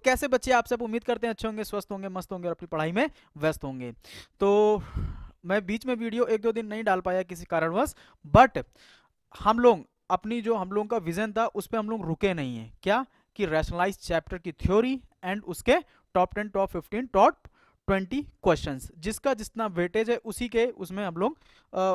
कैसे बच्चे आप सब उम्मीद करते हैं अच्छे होंगे, स्वस्थ होंगे, मस्त होंगे और अपनी पढ़ाई में व्यस्त होंगे। तो मैं बीच में वीडियो एक दो दिन नहीं डाल पाया किसी कारणवश, बट हम लोग अपनी जो हम लोगों का विजन था उस पर हम लोग रुके नहीं हैं। क्या कि रैशनलाइज चैप्टर की थ्योरी एंड उसके टॉप 10 टॉप 15 टॉप 20 क्वेश्चंस, जिसका जितना वेटेज है उसी के उसमें हम लोग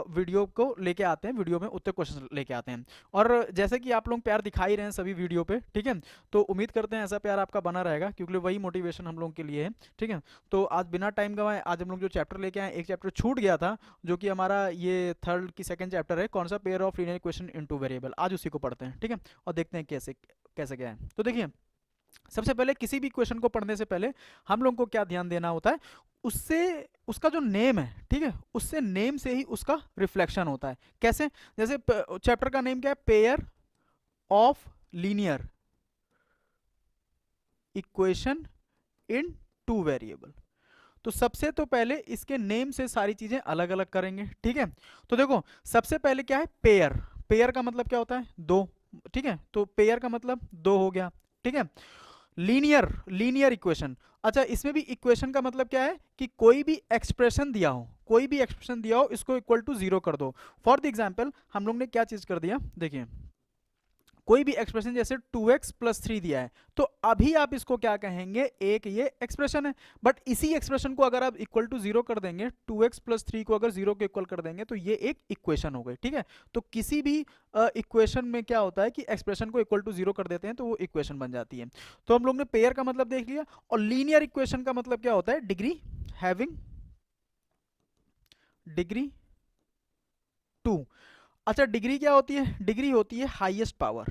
वीडियो को लेके आते हैं, वीडियो में उतने क्वेश्चन लेके आते हैं। और जैसे कि आप लोग प्यार दिखा ही रहे हैं सभी वीडियो पे, ठीक है, तो उम्मीद करते हैं ऐसा प्यार आपका बना रहेगा, क्योंकि वही मोटिवेशन हम लोगों के लिए है। ठीक है, तो आज बिना टाइम गंवाए आज हम लोग जो चैप्टर लेके आए, एक चैप्टर छूट गया था जो कि हमारा ये थर्ड की सेकंड चैप्टर है, कौन सा, pair of linear equation into variable. आज उसी को पढ़ते हैं, ठीक है, और देखते हैं कैसे कैसे क्या है। तो देखिए, सबसे पहले किसी भी क्वेश्चन को पढ़ने से पहले हम लोग को क्या ध्यान देना होता है, उससे उसका जो नेम है, ठीक है, उससे नेम से ही उसका रिफ्लेक्शन होता है। कैसे? जैसे चैप्टर का नेम क्या है, pair of linear equation in two variable. तो सबसे तो पहले इसके नेम से सारी चीजें अलग अलग करेंगे, ठीक है। तो देखो, सबसे पहले क्या है, पेयर। पेयर का मतलब क्या होता है, दो, ठीक है, तो पेयर का मतलब दो हो गया, ठीक है। लीनियर, लीनियर इक्वेशन, अच्छा इसमें भी इक्वेशन का मतलब क्या है कि कोई भी एक्सप्रेशन दिया हो, कोई भी एक्सप्रेशन दिया हो, इसको इक्वल टू जीरो कर दो। फॉर द एग्जांपल हम लोग ने क्या चीज कर दिया, देखिए कोई भी एक्सप्रेशन जैसे 2x प्लस 3 दिया है, तो अभी आप इसको क्या कहेंगे, एक ये एक्सप्रेशन है, बट इसी एक्सप्रेशन को अगर आप इक्वल टू जीरो कर देंगे, 2x प्लस 3 को अगर जीरो के इक्वल कर देंगे, तो ये एक इक्वेशन हो गई, ठीक है। तो किसी भी इक्वेशन में क्या होता है कि एक्सप्रेशन को इक्वल टू जीरो कर देते हैं तो वो इक्वेशन बन जाती है। तो हम लोग ने पेयर का मतलब देख लिया, और लीनियर इक्वेशन का मतलब क्या होता है, डिग्री हैविंग डिग्री 2। अच्छा, डिग्री क्या होती है, डिग्री होती है हाईएस्ट पावर,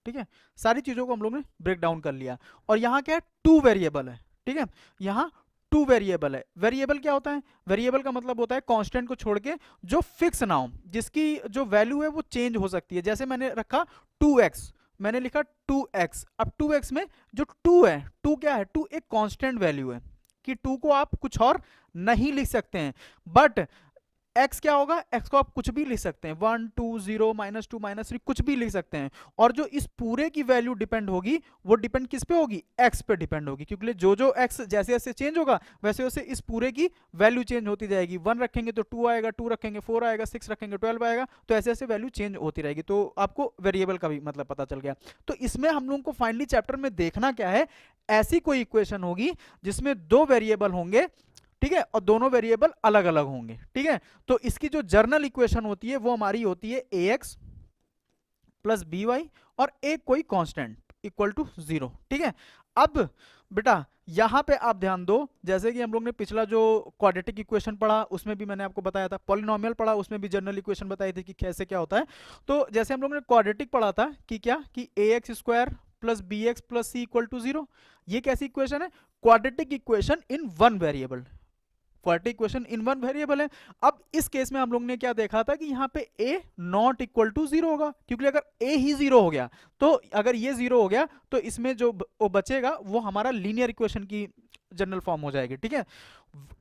ठीक है। सारी चीजों को हम लोग ने ब्रेक डाउन कर लिया। और यहाँ क्या है, टू वेरिएबल है, ठीक है, यहाँ टू वेरिएबल है। वेरिएबल क्या होता है, वेरिएबल का मतलब होता है कांस्टेंट को छोड़ के जो फिक्स ना हो, जिसकी जो वैल्यू है वो चेंज हो सकती है। जैसे मैंने रखा 2x, मैंने लिखा 2x, अब 2x में जो 2 है, 2 क्या है, 2 एक कांस्टेंट वैल्यू है, कि 2 को आप कुछ और नहीं लिख सकते हैं। बट x क्या होगा, x को आप कुछ भी लिख सकते हैं, 1 2 0 -2 -3 कुछ भी लिख सकते हैं। और जो इस पूरे की वैल्यू डिपेंड होगी, वो डिपेंड किस पे होगी, x पे डिपेंड होगी, क्योंकि जो जो x जैसे जैसे चेंज होगा वैसे वैसे इस पूरे की वैल्यू चेंज होती जाएगी। 1 रखेंगे तो 2 आएगा, 2 रखेंगे 4 आएगा, 6 रखेंगे 12 आएगा, तो ऐसे ऐसे वैल्यू चेंज होती रहेगी। तो आपको वेरिएबल का भी मतलब पता चल गया। तो इसमें हम लोगों को फाइनली चैप्टर में देखना क्या है, ऐसी कोई इक्वेशन होगी जिसमें दो वेरिएबल होंगे, ठीक है, और दोनों वेरिएबल अलग अलग होंगे, ठीक है। तो इसकी जो जर्नल इक्वेशन होती है वो हमारी होती है ax प्लस बी वाई और एक कोई कांस्टेंट इक्वल टू जीरो, ठीक है। अब बेटा यहां पे आप ध्यान दो, जैसे कि हम लोग ने पिछला जो क्वाड्रेटिक इक्वेशन पढ़ा उसमें भी मैंने आपको बताया था, पॉलिनोमियल पढ़ा उसमें भी जनरल इक्वेशन बताई थी कि कैसे क्या होता है। तो जैसे हम लोग ने क्वाड्रेटिक पढ़ा था कि क्या, कि ax square plus b x plus c equal to zero, ये कैसी इक्वेशन है, quadratic equation in one variable, quadratic equation in one variable है। अब इस केस में हम लोग ने क्या देखा था कि यहाँ पे a not equal to zero होगा, क्योंकि अगर a ही जीरो हो गया, तो अगर ये जीरो हो गया तो इसमें जो वो बचेगा वो हमारा लीनियर इक्वेशन की जनरल फॉर्म हो जाएगी, ठीक है।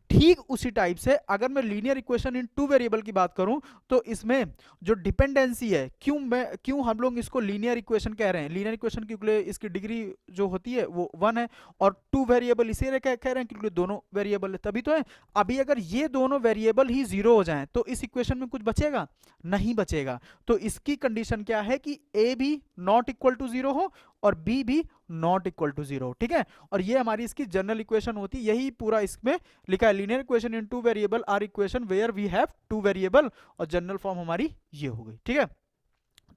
ठीक उसी टाइप से अगर मैं linear equation in two variable की बात करूं, तो इसमें जो डिपेंडेंसी है, क्यों हम लोग इसको लीनियर इक्वेशन कह रहे हैं, लीनियर इक्वेशन क्योंकि इसकी डिग्री जो होती है वो 1 है, और टू वेरिएबल इसीलिए कह रहे हैं क्योंकि दोनों वेरिएबल है, तभी तो है। अभी अगर ये दोनों वेरिएबल ही जीरो हो जाएं तो इस इक्वेशन में कुछ बचेगा, नहीं बचेगा। तो इसकी कंडीशन क्या है कि a भी नॉट इक्वल टू जीरो हो और b भी नॉट इक्वल टू जीरो, ठीक है। और ये हमारी इसकी जनरल इक्वेशन होती है, यही पूरा इसमें लिखा है, linear equation in two variable are equation where we have two variable, और जनरल फॉर्म हमारी ये हो गई, ठीक है।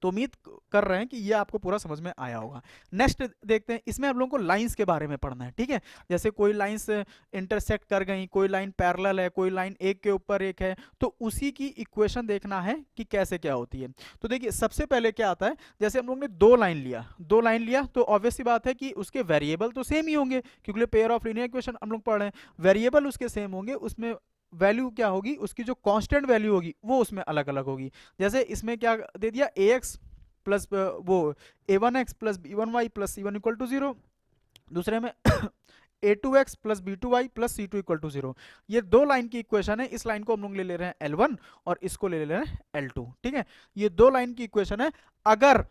तो उम्मीद कर रहे हैं कि ये आपको पूरा समझ में आया होगा। नेक्स्ट देखते हैं, इसमें हम लोगों को लाइंस के बारे में पढ़ना है, ठीक है। जैसे कोई लाइंस इंटरसेक्ट कर गई, कोई लाइन पैरेलल है, कोई लाइन एक के ऊपर एक है, तो उसी की इक्वेशन देखना है कि कैसे क्या होती है। तो देखिए सबसे पहले क्या आता है, जैसे हम लोग ने दो लाइन लिया तो ऑब्वियस सी बात है कि उसके वेरिएबल तो सेम ही होंगे, क्योंकि पेयर ऑफ लीनियर इक्वेशन हम लोग पढ़ रहे हैं, वेरिएबल उसके सेम होंगे, उसमें वैल्यू क्या होगी, उसकी जो कांस्टेंट वैल्यू होगी वो उसमें अलग अलग होगी। जैसे इसमें क्या दे दिया, ax प्लस वो a1x plus b1y plus c1 equal to zero, दूसरे में a2x plus b2y plus c2 equal to zero. ये दो लाइन की इक्वेशन है, इस लाइन को हम लोग ले रहे हैं L1 और इसको ले रहे हैं L2, ठीक है। ये दो लाइन की इक्वेशन है। अगर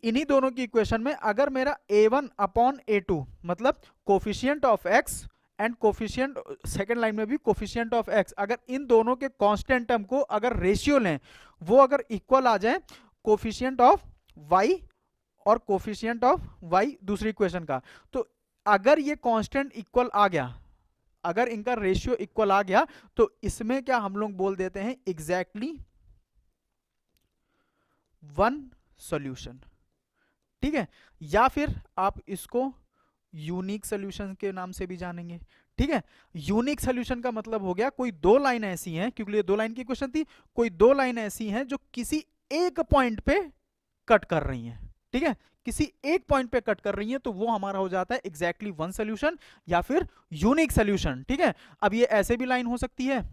इन्हीं दोनों की इक्वेशन में अगर मेरा a1 अपॉन a2 मतलब coefficient of x and coefficient, second line में भी कोफिशिएंट ऑफ x, अगर इन दोनों के कांस्टेंट टर्म को अगर रेशियो लें, वो अगर इक्वल आ जाए कोफिशिएंट ऑफ y और कोफिशिएंट ऑफ y दूसरी इक्वेशन का, तो अगर ये कांस्टेंट इक्वल आ गया, अगर इनका रेशियो इक्वल आ गया, तो इसमें क्या हम लोग बोल देते हैं एग्जैक्टली वन सॉल्यूशन। ठीक है, या फिर आप इसको यूनिक सॉल्यूशन के नाम से भी जानेंगे। ठीक है, यूनिक सॉल्यूशन का मतलब हो गया कोई दो लाइन ऐसी हैं, क्योंकि ये दो लाइन की क्वेश्चन थी, कोई दो लाइन ऐसी हैं जो किसी एक पॉइंट पे कट कर रही हैं। ठीक है, किसी एक पॉइंट पे कट कर रही हैं, तो वो हमारा हो जाता है एग्जैक्टली वन सॉल्यूशन या फिर यूनिक सॉल्यूशन। ठीक है, अब ये ऐसे भी लाइन हो सकती है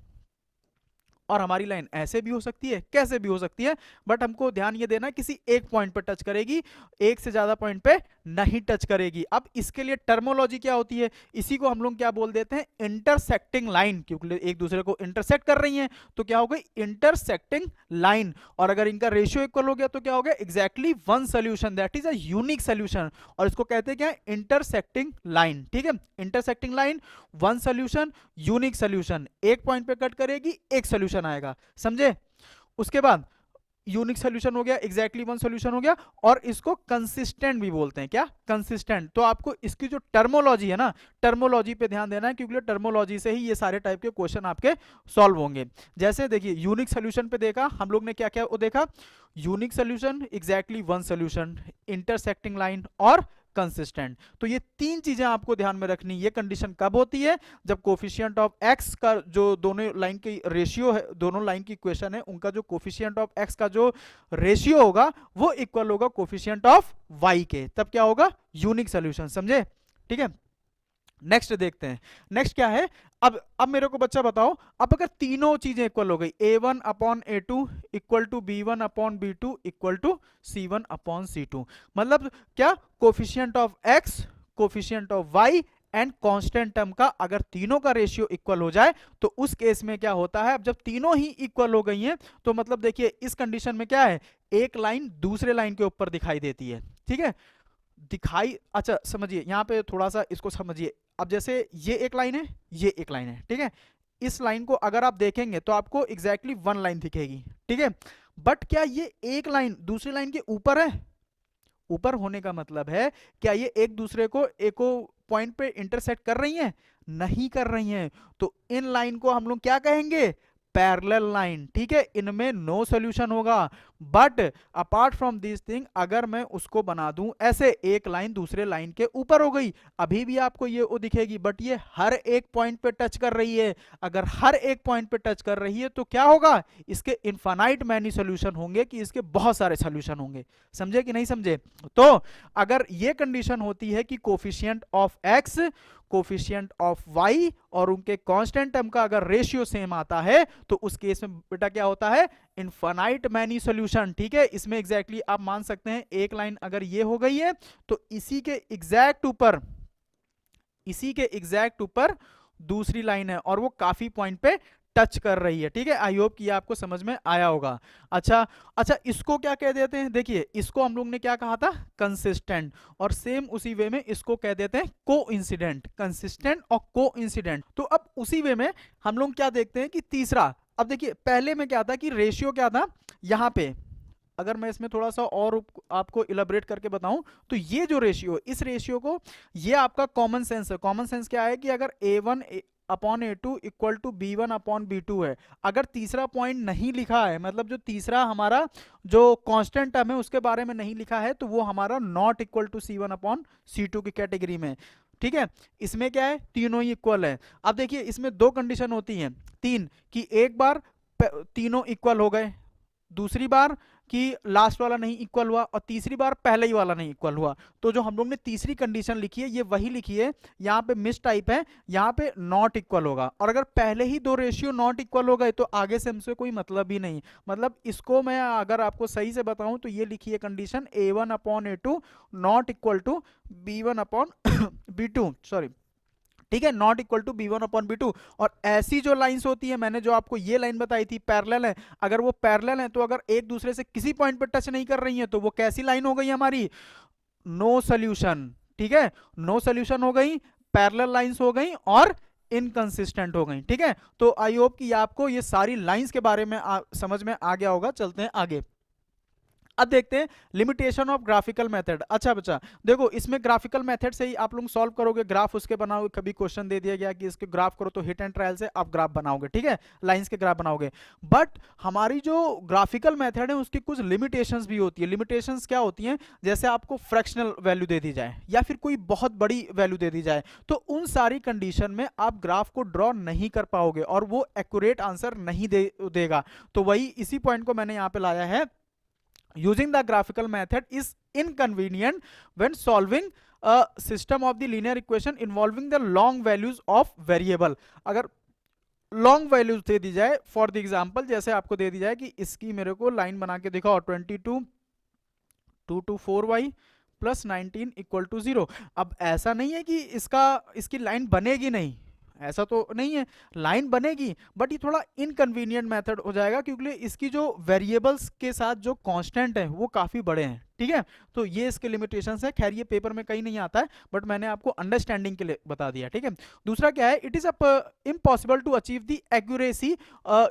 और हमारी लाइन ऐसे भी हो सकती है, कैसे भी हो सकती है, बट हमको ध्यान ये देना किसी एक पॉइंट पे टच करेगी, एक से ज्यादा पॉइंट पे नहीं टच करेगी। अब इसके लिए टर्मोलॉजी क्या होती है, इसी को हम लोग क्या बोल देते हैं, इंटरसेक्टिंग लाइन, क्योंकि एक दूसरे को इंटरसेक्ट कर रही हैं, तो क्या हो गई इंटरसेक्टिंग लाइन। और अगर इनका रेशियो इक्वल हो गया तो क्या हो गया exactly one solution, that is a unique solution. और इसको कहते हैं क्या, इंटरसेक्टिंग लाइन। ठीक है, intersecting line, one solution, unique solution, एक पॉइंट पे कट करेगी, एक सोल्यूशन आएगा, समझे। उसके बाद यूनिक सोल्यूशन हो गया, एग्जैक्टली वन सोल्यूशन हो गया, और इसको कंसिस्टेंट भी बोलते हैं। क्या, कंसिस्टेंट। तो आपको इसकी जो टर्मोलॉजी है ना, टर्मोलॉजी पे ध्यान देना है, क्योंकि टर्मोलॉजी से ही ये सारे टाइप के क्वेश्चन आपके सॉल्व होंगे। जैसे देखिए यूनिक सोल्यूशन पे देखा हम लोग ने, क्या क्या वो देखा, unique solution, exactly one solution, intersecting line और कंसिस्टेंट। तो ये तीन चीजें आपको ध्यान में रखनी। ये कंडीशन कब होती है, जब कोफिशिएंट ऑफ एक्स का जो दोनों लाइन की रेशियो है, दोनों लाइन की इक्वेशन है, उनका जो कोफिशिएंट ऑफ एक्स का जो रेशियो होगा वो इक्वल होगा कोफिशिएंट ऑफ वाई के, तब क्या होगा यूनिक सोल्यूशन, समझे। ठीक है, नेक्स्ट देखते हैं। नेक्स्ट क्या है, अब मेरे को बच्चा बताओ, अब अगर तीनों चीजें इक्वल हो गई, a1 upon a2 equal to b1 upon b2 equal to c1 upon c2, मतलब क्या, coefficient of x, coefficient of y and constant term का अगर तीनों का रेशियो इक्वल हो जाए, तो उस केस में क्या होता है, अब जब तीनों ही इक्वल हो गई हैं, तो मतलब देखिए इस कंडीशन में क्या है, एक लाइन दूसरे लाइन के ऊपर दिखाई देती है। ठीक है, दिखाई, अच्छा समझिए, यहां पे थोड़ा सा इसको समझिए। अब जैसे ये एक लाइन है, ये एक लाइन है, ठीक है, इस लाइन को अगर आप देखेंगे तो आपको एग्जैक्टली वन लाइन दिखेगी। ठीक है, बट क्या ये एक लाइन दूसरी लाइन के ऊपर है, ऊपर होने का मतलब है क्या ये एक दूसरे को एको पॉइंट पे इंटरसेक्ट कर रही हैं, नहीं कर रही हैं, तो इन लाइन को हम लोग क्या कहेंगे, पैरेलल लाइन। ठीक है, इनमें नो सॉल्यूशन होगा। But apart from this thing, अगर मैं उसको बना दूं ऐसे, एक लाइन दूसरे लाइन के ऊपर हो गई, अभी भी आपको ये वो दिखेगी, बट ये हर एक पॉइंट पे टच कर रही है। अगर हर एक पॉइंट पे टच कर रही है तो क्या होगा, इसके इनफाइनाइट मैनी सॉल्यूशन होंगे, कि इसके बहुत सारे सॉल्यूशन होंगे, समझे कि नहीं समझे। तो अगर ये कंडीशन होती है कि coefficient of x, coefficient of y और उनके कांस्टेंट टर्म का अगर रेशियो सेम आता है, तो उस केस में बेटा क्या होता है, इनफाइनाइट मैनी सॉल्यूशन। ठीक है, इसमें एग्जैक्टली आप मान सकते हैं एक लाइन अगर ये हो गई है, तो इसी के एग्जैक्ट ऊपर, इसी के एग्जैक्ट ऊपर दूसरी लाइन है और वो काफी पॉइंट पे टच कर रही है। ठीक है, आई होप कि आपको समझ में आया होगा। अच्छा अच्छा, इसको क्या कह देते हैं, देखिए इसको हम लोग ने क्या कहा था, कंसिस्टेंट, और सेम उसी वे में इसको कह देते हैं कोइंसिडेंट, कंसिस्टेंट और कोइंसिडेंट। तो अब उसी वे में हम लोग क्या देखते हैं कि तीसरा, अब देखिए पहले में क्या था कि रेशियो क्या था, यहां पे अगर मैं इसमें थोड़ा सा और आपको इलाबरेट करके बताऊं, तो ये जो रेशियो, इस रेशियो को, ये आपका कॉमन सेंस है। कॉमन सेंस क्या है कि अगर a1 upon a2 equal to b1 upon b2 है, अगर तीसरा पॉइंट नहीं लिखा है, मतलब जो तीसरा हमारा जो कांस्टेंट टर्म है उसके बारे में नहीं लिखा है, तो वो हमारा not equal to c1 upon c2 की कैटेगरी में। ठीक है, इसमें क्या है, तीनों ही इक्वल है। अब देखिए इसमें दो कंडीशन होती हैं, तीन, कि एक बार तीनों इक्वल हो गए, दूसरी बार कि लास्ट वाला नहीं इक्वल हुआ, और तीसरी बार पहले ही वाला नहीं इक्वल हुआ। तो जो हम लोग ने तीसरी कंडीशन लिखी है ये वही लिखी है, यहाँ पे मिस टाइप है, यहाँ पे नॉट इक्वल होगा। और अगर पहले ही दो रेशियो नॉट इक्वल हो गए तो आगे से हमसे कोई मतलब ही नहीं। मतलब इसको मैं अगर आपको सही से बताऊं तो ये लिखी है condition, a1 upon a2 not equal to b1 upon b2, sorry. ठीक है, नॉट इक्वल टू b1/b2। और ऐसी जो लाइंस होती है, मैंने जो आपको ये लाइन बताई थी पैरेलल है, अगर वो पैरेलल है तो अगर एक दूसरे से किसी पॉइंट पर टच नहीं कर रही है तो वो कैसी लाइन हो गई हमारी, नो सोल्यूशन। ठीक है, नो सोल्यूशन हो गई, पैरेलल लाइंस हो गई और इनकंसिस्टेंट हो गई। ठीक है, तो आई होप कि आपको ये सारी लाइंस के बारे में समझ में आ गया होगा। चलते हैं आगे। अब देखते हैं लिमिटेशन ऑफ ग्राफिकल मेथड। अच्छा बच्चा देखो, इसमें ग्राफिकल मेथड से ही आप लोग सॉल्व करोगे, ग्राफ उसके बनाओगे। कभी क्वेश्चन दे दिया गया कि इसके ग्राफ करो तो हिट एंड ट्रायल से आप ग्राफ बनाओगे, ठीक है, लाइंस के ग्राफ बनाओगे। बट हमारी जो ग्राफिकल मेथड है उसकी कुछ लिमिटेशंस भी होती है। लिमिटेशंस क्या होती हैं, जैसे आपको फ्रैक्शनल वैल्यू दे दी जाए या फिर कोई बहुत बड़ी वैल्यू दे दी जाए, तो उन सारी कंडीशन में आप ग्राफ को ड्रॉ नहीं कर पाओगे और वो एक्यूरेट आंसर नहीं देगा। तो वही इसी पॉइंट को मैंने यहाँ पे लाया है, using the graphical method is inconvenient when solving a system of the linear equation involving the long values of variable। अगर लॉन्ग वैल्यूज दे दी जाए, फॉर द एग्जांपल जैसे आपको दे दी जाए कि इसकी मेरे को लाइन बना के दिखाओ 22 2 to 4y plus 19 equal to 0। अब ऐसा नहीं है कि इसकी लाइन बनेगी नहीं, ऐसा तो नहीं है, लाइन बनेगी, बट ये थोड़ा इनकन्वीनियंट मेथड हो जाएगा क्योंकि इसकी जो वेरिएबल्स के साथ जो कांस्टेंट है वो काफी बड़े हैं। ठीक है, तो ये इसके लिमिटेशंस है। खैर ये पेपर में कहीं नहीं आता है, बट मैंने आपको अंडरस्टैंडिंग के लिए बता दिया। ठीक है, दूसरा क्या है, it is impossible to achieve the accuracy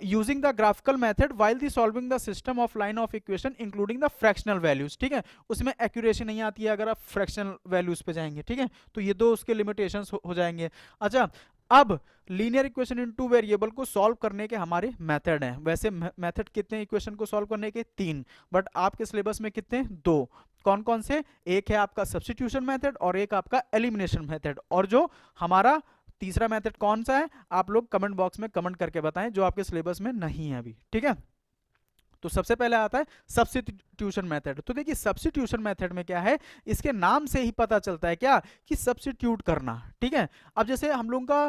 using the graphical method while the solving the system of line of equation including the fractional values. ठीक है, उसमें एक्यूरेसी नहीं आती है अगर आप फ्रैक्शनल वैल्यूज पे जाएंगे। ठीक है, तो ये दो उसके लिमिटेशंस हो जाएंगे। अच्छा, अब linear equation in two variable को सॉल्व करने के हमारे मेथड हैं। वैसे मेथड कितने इक्वेशन को सॉल्व करने के, 3, बट आपके सिलेबस में कितने, 2। कौन कौन से, एक है आपका सब्स्टिट्यूशन मेथड और एक आपका एलिमिनेशन मेथड। और जो हमारा तीसरा मेथड कौन सा है, आप लोग कमेंट बॉक्स में कमेंट करके बताएं जो आपके सिलेबस में नहीं है अभी। ठीक है, तो सबसे पहले आता है सब्स्टिट्यूशन मेथड। तो देखिए सब्स्टिट्यूशन मेथड में क्या है, इसके नाम से ही पता चलता है क्या, कि सब्स्टिट्यूट करना। ठीक है, अब जैसे हम लोगों का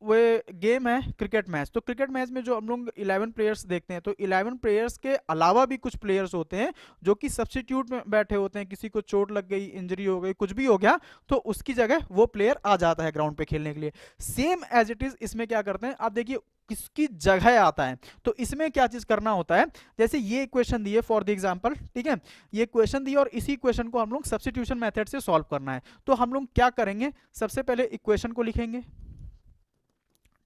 वो गेम है क्रिकेट मैच, तो क्रिकेट मैच में जो हम लोग 11 प्लेयर्स देखते हैं, तो 11 प्लेयर्स के अलावा भी कुछ प्लेयर्स होते हैं जो कि सब्स्टिट्यूट में बैठे होते हैं। किसी को चोट लग गई, इंजरी हो गई, कुछ भी हो गया, तो उसकी जगह वो प्लेयर आ जाता है ग्राउंड पे खेलने के लिए। सेम एज इट इज इसमें क्या करते हैं, आप देखिए किसकी जगह आता है। तो इसमें क्या चीज करना होता है, जैसे ये इक्वेशन दी है फॉर द एग्जांपल, ठीक है, ये इक्वेशन दी और इसी इक्वेशन को हम लोग सब्स्टिट्यूशन मेथड से सॉल्व करना है। तो हम लोग क्या करेंगे, सबसे पहले इक्वेशन को लिखेंगे,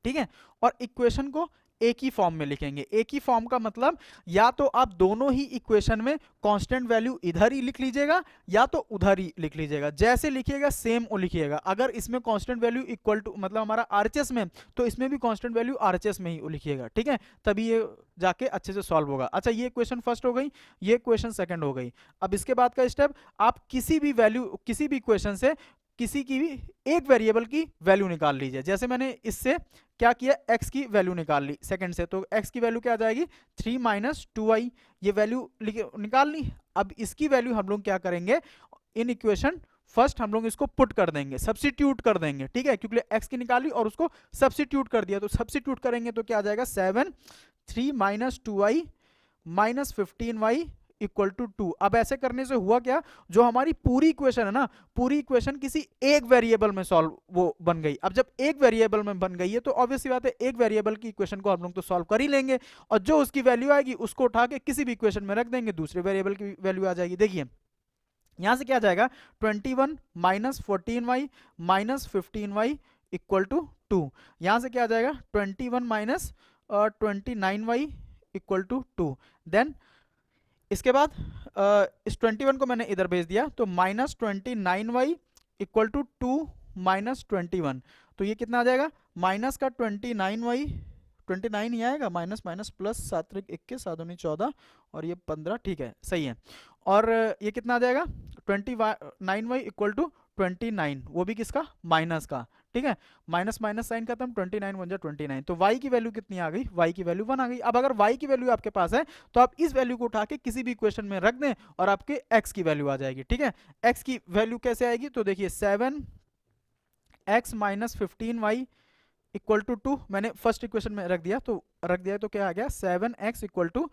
ठीक है, और इक्वेशन को एक ही फॉर्म में लिखेंगे। एक ही फॉर्म का मतलब या तो आप दोनों ही इक्वेशन में कांस्टेंट वैल्यू इधर ही लिख लीजिएगा या तो उधर ही लिख लीजिएगा। जैसे लिखिएगा सेम वो लिखिएगा। अगर इसमें कांस्टेंट वैल्यू इक्वल टू मतलब हमारा आरएचएस में, तो इसमें भी कांस्टेंट वैल्यू आरएचएस में ही लिखिएगा। ठीक है, तभी ये जाके अच्छे से सॉल्व होगा। अच्छा, ये इक्वेशन फर्स्ट हो गई, ये इक्वेशन सेकंड हो गई। अब इसके बाद का स्टेप, आप किसी भी वैल्यू, किसी भी इक्वेशन से किसी की भी एक वेरिएबल की वैल्यू निकाल लीजिए। जैसे मैंने इससे क्या किया, x की वैल्यू निकाल ली सेकंड से, तो x की वैल्यू क्या आ जाएगी, 3 माइनस 2i, ये वैल्यू निकाल ली। अब इसकी वैल्यू हम लोग क्या करेंगे, इन इक्वेशन फर्स्ट हम लोग इसको पुट कर देंगे, सब्स्टिट्यूट कर देंगे। ठीक है, क्योंकि x की निकाली और उसको सब्स्टिट्यूट कर दिया, तो सब्स्टिट्यूट करेंगे तो क्या आ जाएगा, 7 3 minus 2i minus 15y equal to 2। अब ऐसे करने से हुआ क्या, जो हमारी पूरी इक्वेशन है ना, पूरी इक्वेशन किसी एक वेरिएबल में सॉल्व वो बन गई। अब जब एक वेरिएबल में बन गई है तो ऑब्वियस सी बात है एक वेरिएबल की इक्वेशन को हम लोग तो सॉल्व कर ही लेंगे, और जो उसकी वैल्यू आएगी उसको उठा के किसी भी इक्वेशन में रख देंगे, दूसरे वेरिएबल की वैल्यू आ जाएगी। देखिए यहां से क्या आ जाएगा, 21 minus 14y minus 15y equal to 2। यहां से क्या आ जाएगा, 21 minus 29y equal to 2। Then इसके बाद इस 21 को मैंने इधर भेज दिया, तो minus 29y equal to 2 minus 21, तो ये कितना आ जाएगा, माइनस का 29y 29 ही आएगा, माइनस माइनस प्लस 7 21 7 14 और ये 15, ठीक है सही है। और ये कितना आ जाएगा, 29y इक्वल टू 29, वो भी किसका, माइनस का। ठीक है, माइनस माइनस साइन खत्म, 29 1 जा 29, तो y की वैल्यू कितनी आ गई, y की वैल्यू 1 आ गई। अब अगर y की वैल्यू आपके पास है तो आप इस वैल्यू को उठा के किसी भी इक्वेशन में रख दें और आपके x की वैल्यू आ जाएगी। ठीक है, x की वैल्यू कैसे आएगी, तो देखिए 7x minus 15y equal to 2 मैंने फर्स्ट इक्वेशन में रख दिया, तो क्या आ गया, 7x इक्वल टू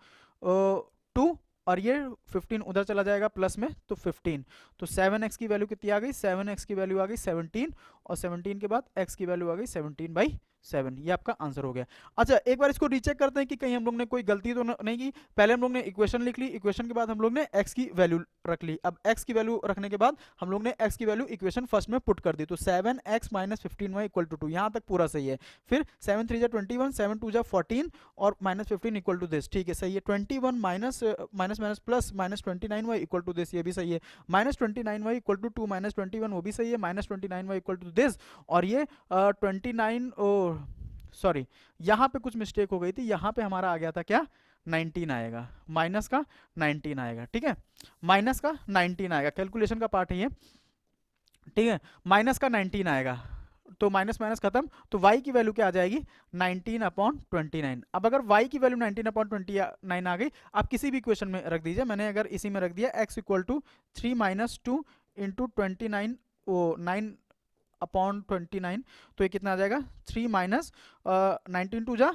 2 और ये 15 उधर चला जाएगा प्लस में, तो 15, तो 7x की वैल्यू कितनी आ गई, 7x की वैल्यू आ गई 17, और 17 के बाद x की वैल्यू आ गई 17/7। ये आपका आंसर हो गया। अच्छा एक बार इसको रीचेक करते हैं कि कहीं हम लोग ने कोई गलती तो नहीं की। पहले हम लोग ने इक्वेशन लिख ली, इक्वेशन के बाद हम लोग ने x की वैल्यू रख ली। अब x की वैल्यू रखने के बाद हम लोग ने x की वैल्यू इक्वेशन फर्स्ट में पुट कर दी, तो 7x minus 15y equal to 2, यहाँ तक पूरा सही है। फिर 7 3 जा 21, 7 2 जा 14 और माइनस 15 इक्वल टू दिस, ठीक है सही है। 21 minus minus minus plus minus 29y equal to this, ये भी सही है। Minus 29y equal to 2 minus 21, वो भी सही है। Minus 29y equal to this, और ये 29 सॉरी यहाँ पे कुछ मिस्टेक हो गई थी, यहाँ पे हमारा आ गया था क्या, 19 आएगा, माइनस का 19 आएगा, ठीक है, माइनस का 19 आएगा, कैलकुलेशन का पार्ट है ये, ठीक है, माइनस का 19 आएगा, तो माइनस माइनस खत्म, तो y की वैल्यू क्या आ जाएगी, 19/29। अब अगर y की वैल्यू 19/29 आ गई, आप किसी भी इक्वेशन में रख दीजिए, मैंने अगर इसी में रख दिया x equal to 3 minus 2 into 29 9/29, तो ये कितना आ जाएगा, 3 माइनस 19 2 जा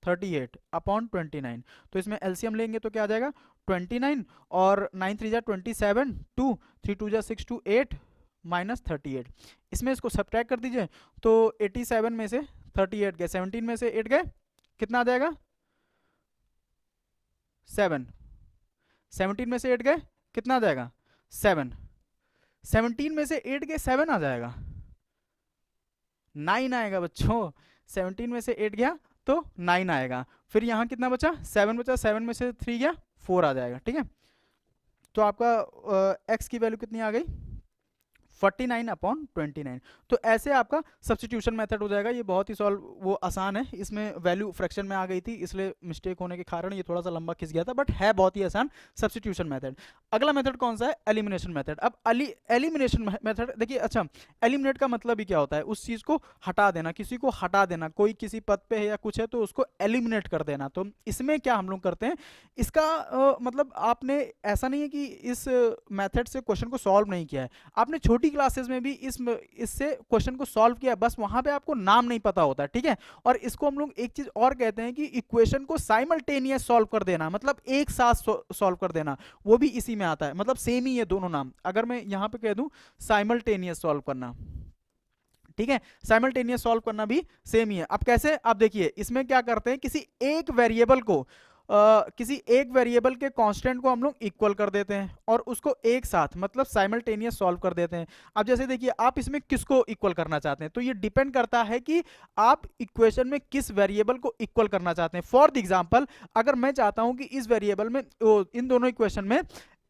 38/29, तो इसमें एलसीएम लेंगे तो क्या आ जाएगा 29, और 9 3 जा 27, 2 3 2 जा 6 2 8 माइनस 38, इसमें इसको सब्ट्रैक्ट कर दीजिए, तो 87 में से 38 गए, 17 में से 8 गए, कितना आ जाएगा 7, 17 में से 8 गए, कितना आ जाएगा 7, 17 में से 8 गए 7 आ जाएगा, 9 आएगा बच्चों, 17 में से 8 गया तो 9 आएगा। फिर यहाँ कितना बचा, 7 बचा, 7 में से 3 गया 4 आ जाएगा, ठीक है। तो आपका x की वैल्यू कितनी आ गई, 49/29। तो ऐसे आपका सब्स्टिट्यूशन मेथड हो जाएगा। ये बहुत ही वो आसान है, इसमें वैल्यू फ्रैक्शन में आ गई थी, इसलिए मिस्टेक होने के कारण ये थोड़ा सा लंबा खिंच गया था, बट है बहुत ही आसान सब्स्टिट्यूशन मेथड। अगला मेथड कौन सा है, एलिमिनेशन मेथड। अब एलिमिनेशन मेथड देखिए, अच्छा एलिमिनेट का मतलब ही क्या होता है, उस चीज को हटा देना, किसी को हटा देना, कोई किसी पद पे है या कुछ है तो उसको एलिमिनेट कर देना। तो इसमें क्या हम लोग करते हैं, इसका मतलब आपने ऐसा नहीं है कि इस मेथड से क्वेश्चन को सॉल्व नहीं किया है, आपने छोटी क्लासेस में भी इससे क्वेश्चन को सॉल्व किया, बस वहां पे आपको नाम नहीं पता होता, ठीक है। और इसको हम लोग एक चीज और कहते हैं कि इक्वेशन को साइमल्टेनियस सॉल्व कर देना, मतलब एक साथ सॉल्व कर देना, वो भी इसी में आता है, मतलब सेम ही है दोनों नाम। अगर मैं यहां पे कह दूं साइमल्टेनियस सॉल्व करना, ठीक है, साइमल्टेनियस सॉल्व करना भी सेम ही है। अब कैसे, आप देखिए इसमें क्या करते हैं, किसी एक वेरिएबल को किसी एक वेरिएबल के कांस्टेंट को हम लोग इक्वल कर देते हैं और उसको एक साथ मतलब साइमल्टेनियस सॉल्व कर देते हैं। अब जैसे देखिए आप इसमें किसको इक्वल करना चाहते हैं, तो ये डिपेंड करता है कि आप इक्वेशन में किस वेरिएबल को इक्वल करना चाहते हैं। फॉर द एग्जांपल, अगर मैं चाहता हूं कि इस वेरिएबल में इन दोनों इक्वेशन में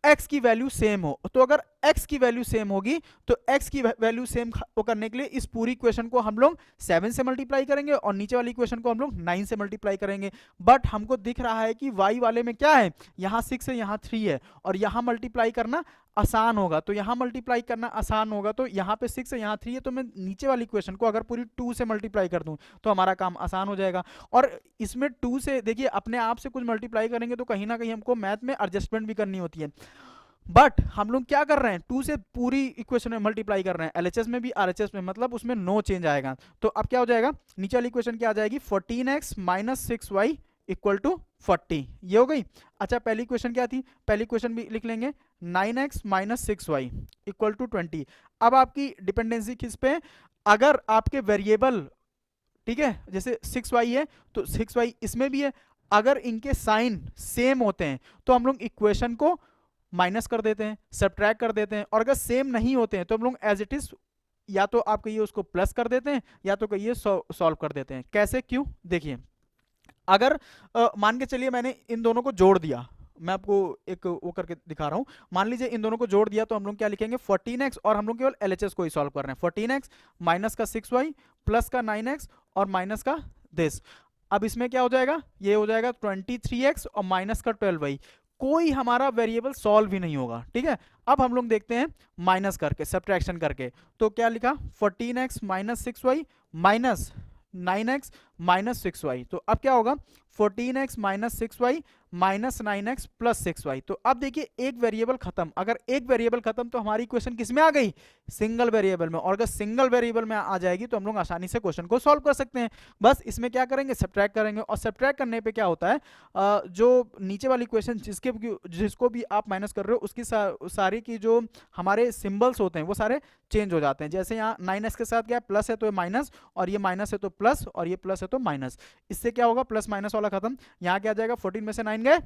x की वैल्यू सेम हो, तो अगर x की वैल्यू सेम होगी तो x की वैल्यू सेम करने के लिए इस पूरी इक्वेशन को हम लोग 7 से मल्टीप्लाई करेंगे और नीचे वाली इक्वेशन को हम लोग 9 से मल्टीप्लाई करेंगे। बट हमको दिख रहा है कि y वाले में क्या है, यहाँ 6 है, यहाँ 3 है, और यहाँ मल्टीप्लाई करना आसान होगा, तो यहाँ मल्टीप्लाई करना आसान होगा, तो यहाँ पे 6 है, यहाँ 3 है, तो मैं नीचे वाली इक्वेशन को अगर पूरी 2 से मल्टीप्लाई कर दूं तो हमारा काम आसान हो जाएगा। और इसमें 2 से देखिए अपने आप से कुछ मल्टीप्लाई करेंगे तो कहीं ना कहीं हमको मैथ में एडजस्टमेंट भी करनी होती है, बट हम लोग क्या कर रहे हैं, 2 से पूरी इक्वेशन में मल्टीप्लाई कर रहे हैं, एलएचएस में भी आरएचएस में, मतलब उसमें नो चेंज आएगा। तो अब क्या हो जाएगा, नीचे वाली इक्वेशन क्या आ जाएगी, 14x minus 6y equal to 40, ये हो गई। अच्छा पहली इक्वेशन क्या थी, पहली इक्वेशन भी लिख लेंगे, 9x minus 6y equal to 20। अब आपकी डिपेंडेंसी किस पे, अगर आपके वेरिएबल, ठीक है, जैसे 6y है तो 6y इसमें भी है, अगर इनके साइन सेम होते हैं तो हम लोग इक्वेशन को माइनस कर देते हैं, सब्ट्रैक्ट कर देते हैं, और अगर सेम नहीं होते हैं तो हम लोग एज इट इज या तो आप कहिए उसको प्लस कर देते हैं या तो कहिए सॉल्व कर देते हैं। कैसे, क्यों, देखिए अगर मान के चलिए मैंने इन दोनों को जोड़ दिया, मैं आपको एक वो करके दिखा रहा हूं, मान लीजिए इन दोनों को जोड़ दिया तो हम लोग क्या लिखेंगे 14x, और हम लोग केवल एलएचएस को ही सॉल्व कर रहे हैं, 14x माइनस का 6y प्लस का 9x और माइनस का दिस। अब इसमें क्या हो जाएगा, ये हो जाएगा 23x और माइनस का 12y, कोई हमारा वेरिएबल सॉल्व ही नहीं होगा, ठीक है। अब हम लोग देखते हैं माइनस करके, सब्ट्रैक्शन करके, तो क्या लिखा 14x minus 6y minus 9x minus 6y, तो अब क्या होगा 14x minus 6y minus 9x plus 6y। तो अब देखिए एक वेरिएबल खत्म, अगर एक वेरिएबल खत्म तो हमारी क्वेश्चन किस में आ गई, सिंगल वेरिएबल में। और अगर सिंगल वेरिएबल में आ जाएगी तो हम लोग आसानी से क्वेश्चन को सॉल्व कर सकते हैं। बस इसमें क्या करेंगे, सब्ट्रैक्ट करेंगे, और सब्ट्रैक्ट करने पे क्या होता है, जो नीचे वाली क्वेश्चन जिसको भी आप माइनस कर रहे हो उसकी सारी की जो हमारे सिंबल्स होते हैं वो सारे चेंज हो जाते हैं। जैसे यहाँ 9x के साथ क्या प्लस है तो ये माइनस, और ये माइनस है तो प्लस, और ये प्लस है तो माइनस। इससे क्या होगा, प्लस माइनस वाला खत्म। यहाँ क्या आ जाएगा, 14 में से 9 गए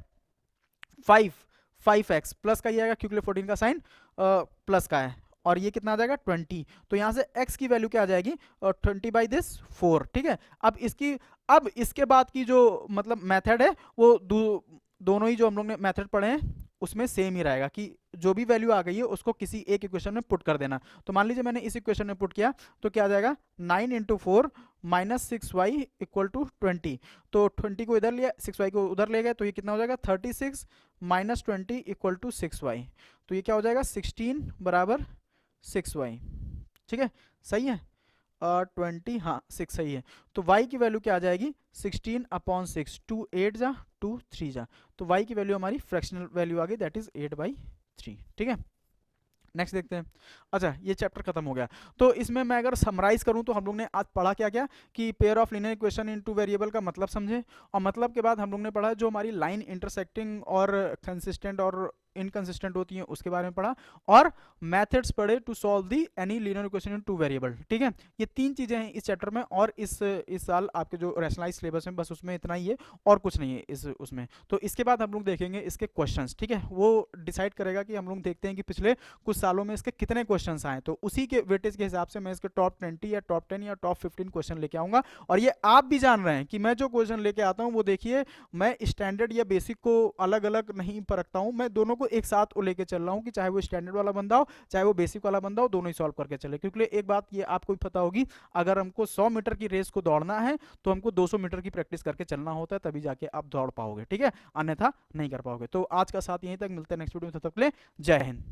5x प्लस का ये आएगा क्योंकि 14 का साइन प्लस का है, और ये कितना आ जाएगा 20। तो यहाँ से x की वैल्यू क्या आ जाएगी, 20/4। ठीक है, अब इसके बाद की जो मतलब मेथड है वो दोनों ही जो हम लोग ने मेथड पढ़े हैं उसमें सेम ही रहेगा कि जो भी वैल्यू आ गई है उसको किसी एक इक्वेशन में पुट कर देना। तो मान लीजिए मैंने इस इक्वेशन में पुट किया तो क्या आ जाएगा, 9 × 4 माइनस 6y इक्वल टू 20। तो 20 को इधर लिया, 6y को उधर ले गए, तो ये कितना हो जाएगा 36 माइनस 20 इक्वल टू 6y। तो ये क्या हो जाएगा 16 बराबर 6y। ठीक है, सही है, 20 हाँ 6 सही है। तो y की वैल्यू क्या आ जाएगी 16/6, 2 8 जा 2 3 जा, तो y की वैल्यू हमारी फ्रैक्शनल वैल्यू आ गई दैट इज 8/3। ठीक है, नेक्स्ट देखते हैं। अच्छा ये चैप्टर खत्म हो गया। तो इसमें मैं अगर समराइज करूं तो हम लोग ने आज पढ़ा क्या क्या कि pair of linear equation in two variable का मतलब समझे, और मतलब के बाद हम लोग ने पढ़ा जो हमारी लाइन इंटरसेक्टिंग और कंसिस्टेंट और इनकंसिस्टेंट होती हैं उसके बारे में पढ़ा, और मेथड्स पढ़े to solve the any linear equation in two variable. ठीक है, ये 3 चीजें हैं इस चैप्टर में, और इस साल आपके जो रैशनलाइज सिलेबस में बस उसमें इतना ही है और कुछ नहीं है इस उसमें। तो इसके बाद हम लोग देखेंगे इसके क्वेश्चंस। ठीक है, वो डिसाइड करेगा कि हम लोग देखते हैं कि पिछले कुछ सालों में इसके कितने क्वेश्चंस आए, तो उसी के वेटेज के हिसाब से मैं इसके टॉप 20 या टॉप 10 या टॉप 15 क्वेश्चन लेके आऊंगा। और ये आप भी जान रहे हैं कि मैं जो क्वेश्चन लेके आता हूँ वो देखिए मैं स्टैंडर्ड या बेसिक को अलग अलग नहीं परखता हूँ, मैं दोनों को एक साथ लेके चल रहा हूँ कि चाहे वो स्टैंडर्ड वाला बंदा हो चाहे वो बेसिक वाला बंदा हो, दोनों ही सॉल्व करके चले। क्योंकि एक बात ये आपको भी पता होगी, अगर हमको 100 मीटर की रेस को दौड़ना है तो हमको 200 मीटर की प्रैक्टिस करके चलना होता है, तभी जाके आप दौड़ पाओगे। ठीक है, अन्यथा नहीं कर पाओगे। तो आज का साथ यहीं तक, मिलते हैं नेक्स्ट वीडियो में, तब तक के लिए जय हिंद।